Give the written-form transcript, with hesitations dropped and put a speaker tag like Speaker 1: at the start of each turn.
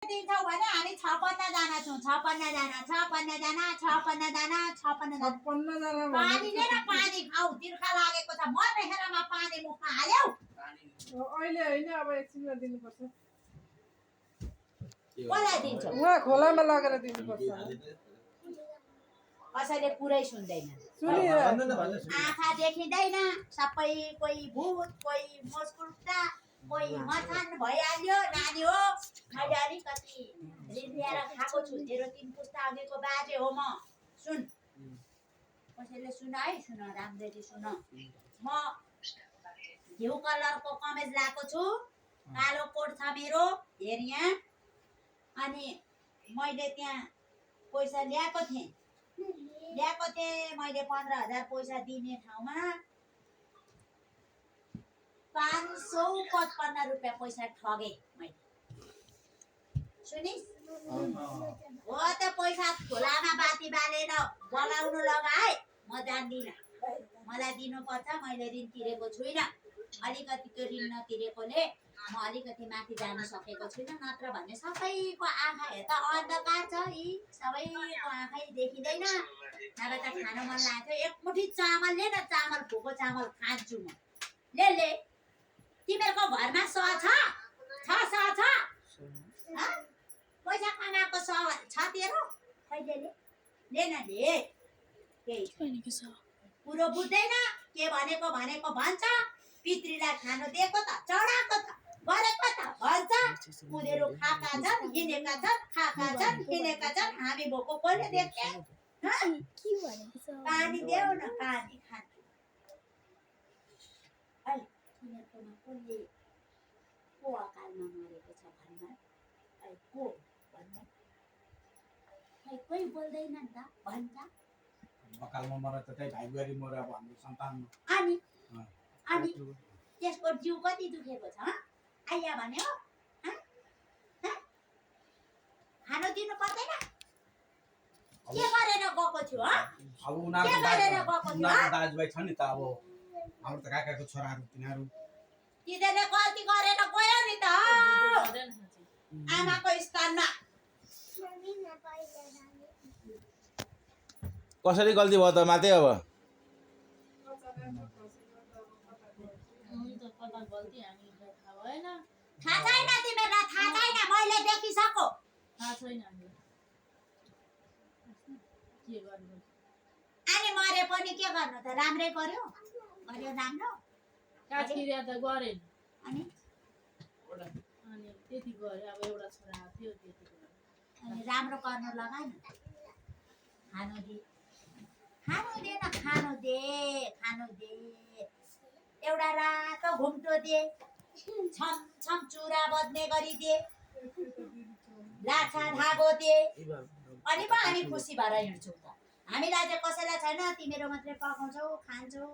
Speaker 1: दिन्छौ भने हामी 56 जना छौँ 56 जना 56 जना 56 जना 56 जना
Speaker 2: 56 जना
Speaker 1: पानी लिएर पानी खाऊ तिर्खा लागेको छ मर्ने खेरमा पानी मुखमा हाल्यौ
Speaker 2: अहिले हैन अब एकछिनमा दिनुपर्छ
Speaker 1: कसलाई दिन्छौ
Speaker 2: उहाँ खोलामा लगेर दिनुपर्छ
Speaker 1: कसैले पुरै सुन्दैन
Speaker 2: सुनिरहेको
Speaker 1: आँखा देखिँदैन सबै कोही भूत कोही मोसकुल्टा कोही मथान भइहाल्यो नानी हो मैले अलिकति रिझेर खाएको छु तेरो 3 पुस्ता अघिको बाजे हो म सुन कसैले सुन है सुन राम्ररी सुन म घिउ कलरको कमेज लगाएको छु कालो कोट छ मेरो हेर यहाँ अनि मैले त्यहाँ पैसा ल्याएको थिएँ मैले 15,000 पैसा दिने ठाउँमा 555 रुपियाँ पैसा ठगे मैले सुनिस् हो त पैसा खोलामा बाती बालेर बगाउनु लगाए म जान्दिनँ मलाई दिनुपर्छ मैले ऋण तिरेको छुइनँ अलिकति त्यो ऋण नतिरेकोले म अलिकति माथि जान सकेको छुइनँ नत्र भने सबैको आँखा हेर्दा अन्धकार छ यी सबैको आँखै देखिँदैन नभए त खान मन लाग्थ्यो एक मुठी चामल ले न चामल भोको चामल खान्छु म ले तिमीहरूको घरमा स छ पैसा कमाएको स छ तेरो कहिले ले न ले केही कुरो बुझ्दैन के भनेको भन्छ पितृलाई खानु दिएको त चढाएको त गरेको त भन्छ उनीहरू खाका छन् हिँडेका छन् खाका छन् हिँडेका छन् हामी भोको कसले देख्ने पानी देऊ न पानी खान्छु अहिले तिनीहरूकोमा कसले को अकालमा मरेको छ भन्न अहिले को भन्न खै कोही बोल्दैन नि त भन्छ
Speaker 3: अकालमा मरे त त्यही भाइ बुहारी मरे अब हाम्रो सन्तानमा
Speaker 1: अनि त्यसको जिउ कति दुखेको छ आइया भन्यो खानु दिनु पर्दैन के गरेर गएको थियो
Speaker 3: अब उनीहरूको दाजुभाइ छ नि त अब हाम्रो त काकाको छोराहरू तिनीहरू
Speaker 1: तिनीहरूले गल्ती गरेर गयो नि त आमाको स्थानमा
Speaker 4: कसरी गल्ती भयो त मात्रै अब
Speaker 1: थाहा छैन तिमीहरूलाई थाहा छैन मैले देखिसको अनि मरे पनि के गर्नु त राम्रै गर्यो राम्रो
Speaker 5: काठकिरिया त गरेन
Speaker 1: अनि
Speaker 5: त्यति गरे अब एउटा छोरा थियो त्यति गरे
Speaker 1: अनि राम्रो गर्नु लगाएन खानु दे एउटा रातो घुम्टो दे छम चुरा बद्ने गरिदे लाछा धागो दे अनि पो हामी खुसी भएर हिँड्छौँ त हामीलाई चाहिँ कसैलाई छैन तिमीहरू मात्रै पकाउँछौ खान्छौ